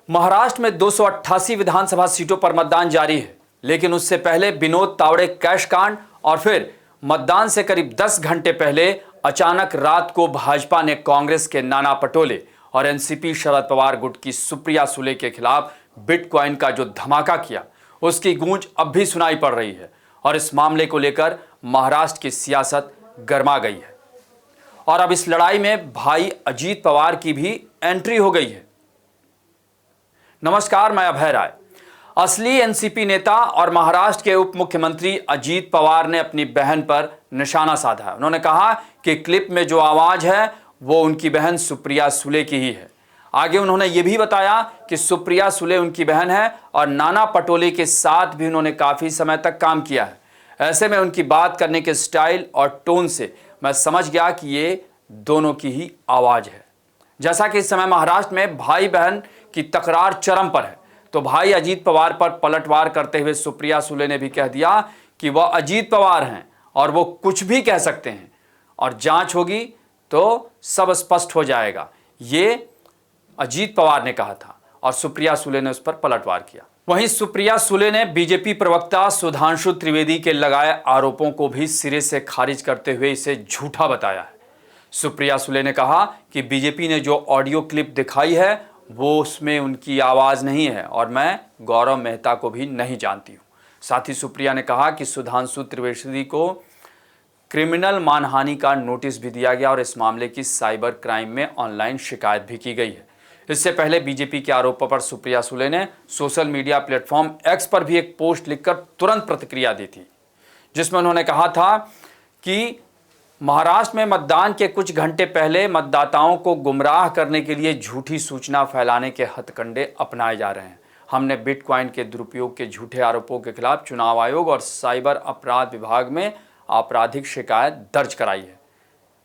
महाराष्ट्र में 288 विधानसभा सीटों पर मतदान जारी है, लेकिन उससे पहले विनोद तावड़े कैश कांड और फिर मतदान से करीब 10 घंटे पहले अचानक रात को भाजपा ने कांग्रेस के नाना पटोले और एनसीपी शरद पवार गुट की सुप्रिया सुले के खिलाफ बिटकॉइन का जो धमाका किया, उसकी गूंज अब भी सुनाई पड़ रही है और इस मामले को लेकर महाराष्ट्र की सियासत गर्मा गई है। और अब इस लड़ाई में भाई अजीत पवार की भी एंट्री हो गई है। नमस्कार, मैं अभय राय। असली एनसीपी नेता और महाराष्ट्र के उप मुख्यमंत्री अजीत पवार ने अपनी बहन पर निशाना साधा है। उन्होंने कहा कि क्लिप में जो आवाज है वो उनकी बहन सुप्रिया सुले की ही है। आगे उन्होंने ये भी बताया कि सुप्रिया सुले उनकी बहन है और नाना पटोले के साथ भी उन्होंने काफी समय तक काम किया है। ऐसे में उनकी बात करने के स्टाइल और टोन से मैं समझ गया कि ये दोनों की ही आवाज है। जैसा कि इस समय महाराष्ट्र में भाई बहन की तकरार चरम पर है, तो भाई अजीत पवार पर पलटवार करते हुए सुप्रिया सुले ने भी कह दिया कि वह अजीत पवार हैं और वो कुछ भी कह सकते हैं और जांच होगी तो सब स्पष्ट हो जाएगा। ये अजीत पवार ने कहा था और सुप्रिया सुले ने उस पर पलटवार किया। वहीं सुप्रिया सुले ने बीजेपी प्रवक्ता सुधांशु त्रिवेदी के लगाए आरोपों को भी सिरे से खारिज करते हुए इसे झूठा बताया है। सुप्रिया सुले ने कहा कि बीजेपी ने जो ऑडियो क्लिप दिखाई है वो उसमें उनकी आवाज नहीं है और मैं गौरव मेहता को भी नहीं जानती हूं। साथ ही सुप्रिया ने कहा कि सुधांशु त्रिवेदी को क्रिमिनल मानहानि का नोटिस भी दिया गया और इस मामले की साइबर क्राइम में ऑनलाइन शिकायत भी की गई है। इससे पहले बीजेपी के आरोपों पर सुप्रिया सुले ने सोशल मीडिया प्लेटफॉर्म एक्स पर भी एक पोस्ट लिखकर तुरंत प्रतिक्रिया दी थी, जिसमें उन्होंने कहा था कि महाराष्ट्र में मतदान के कुछ घंटे पहले मतदाताओं को गुमराह करने के लिए झूठी सूचना फैलाने के हथकंडे अपनाए जा रहे हैं। हमने बिटकॉइन के दुरुपयोग के झूठे आरोपों के खिलाफ चुनाव आयोग और साइबर अपराध विभाग में आपराधिक शिकायत दर्ज कराई है।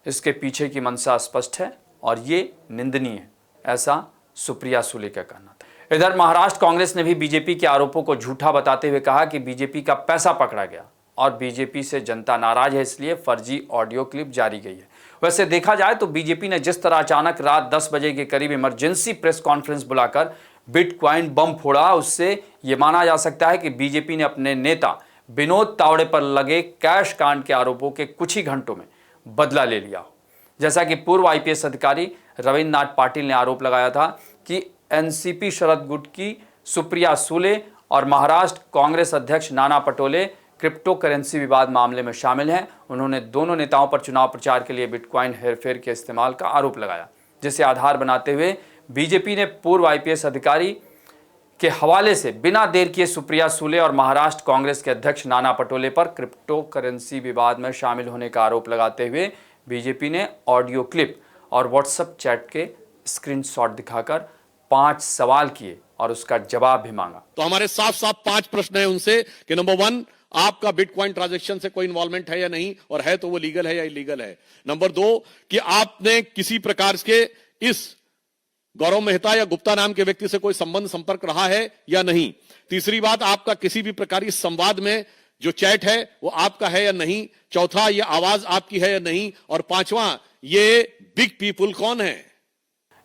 इसके पीछे की मंशा स्पष्ट है और ये निंदनीय है, ऐसा सुप्रिया सुले का कहना था। इधर महाराष्ट्र कांग्रेस ने भी बीजेपी के आरोपों को झूठा बताते हुए कहा कि बीजेपी का पैसा पकड़ा गया और बीजेपी से जनता नाराज है, इसलिए फर्जी ऑडियो क्लिप जारी गई है। वैसे देखा जाए तो बीजेपी ने जिस तरह अचानक रात 10 बजे के करीब इमरजेंसी प्रेस कॉन्फ्रेंस बुलाकर बिटकॉइन बम फोड़ा, उससे यह माना जा सकता है कि बीजेपी ने अपने नेता विनोद तावड़े पर लगे कैश कांड के आरोपों के कुछ ही घंटों में बदला ले लिया हो। जैसा कि पूर्व आईपीएस अधिकारी रविन्द्र नाथ पाटिल ने आरोप लगाया था कि एनसीपी शरद गुट की सुप्रिया सुले और महाराष्ट्र कांग्रेस अध्यक्ष नाना पटोले क्रिप्टो करेंसी विवाद मामले में शामिल हैं। उन्होंने दोनों नेताओं पर चुनाव प्रचार के लिए बिटकॉइन हेरफेर के इस्तेमाल का आरोप लगाया, जिसे आधार बनाते हुए बीजेपी ने पूर्व आईपीएस अधिकारी के हवाले से बिना देर किए सुप्रिया सुले और महाराष्ट्र कांग्रेस के अध्यक्ष नाना पटोले पर क्रिप्टो करेंसी विवाद में शामिल होने का आरोप लगाते हुए बीजेपी ने ऑडियो क्लिप और व्हाट्सएप चैट के स्क्रीनशॉट दिखाकर 5 सवाल किए और उसका जवाब भी मांगा। तो हमारे साफ साफ 5 प्रश्न है उनसे कि नंबर 1, आपका बिटकॉइन ट्रांजैक्शन से कोई इन्वॉल्वमेंट है या नहीं, और है तो वो लीगल है या इलीगल है। नंबर 2, कि आपने किसी प्रकार के इस गौरव मेहता या गुप्ता नाम के व्यक्ति से कोई संबंध संपर्क रहा है या नहीं। तीसरी बात, आपका किसी भी प्रकार इस संवाद में जो चैट है वो आपका है या नहीं। चौथा, ये आवाज आपकी है या नहीं। और 5वां, ये बिग पीपुल कौन है।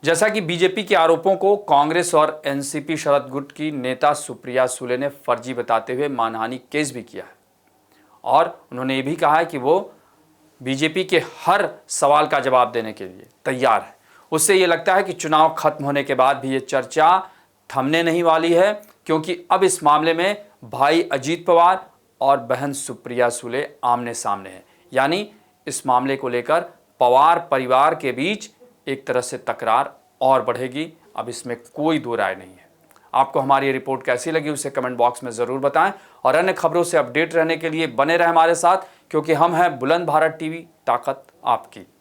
जैसा कि बीजेपी के आरोपों को कांग्रेस और एनसीपी शरद गुट की नेता सुप्रिया सुले ने फर्जी बताते हुए मानहानि केस भी किया है और उन्होंने ये भी कहा है कि वो बीजेपी के हर सवाल का जवाब देने के लिए तैयार है। उससे ये लगता है कि चुनाव खत्म होने के बाद भी ये चर्चा थमने नहीं वाली है, क्योंकि अब इस मामले में भाई अजीत पवार और बहन सुप्रिया सुले आमने सामने हैं। यानी इस मामले को लेकर पवार परिवार के बीच एक तरह से तकरार और बढ़ेगी। अब इसमें कोई दो राय नहीं है। आपको हमारी ये रिपोर्ट कैसी लगी उसे कमेंट बॉक्स में ज़रूर बताएं और अन्य खबरों से अपडेट रहने के लिए बने रहें हमारे साथ, क्योंकि हम हैं बुलंद भारत टीवी, ताकत आपकी।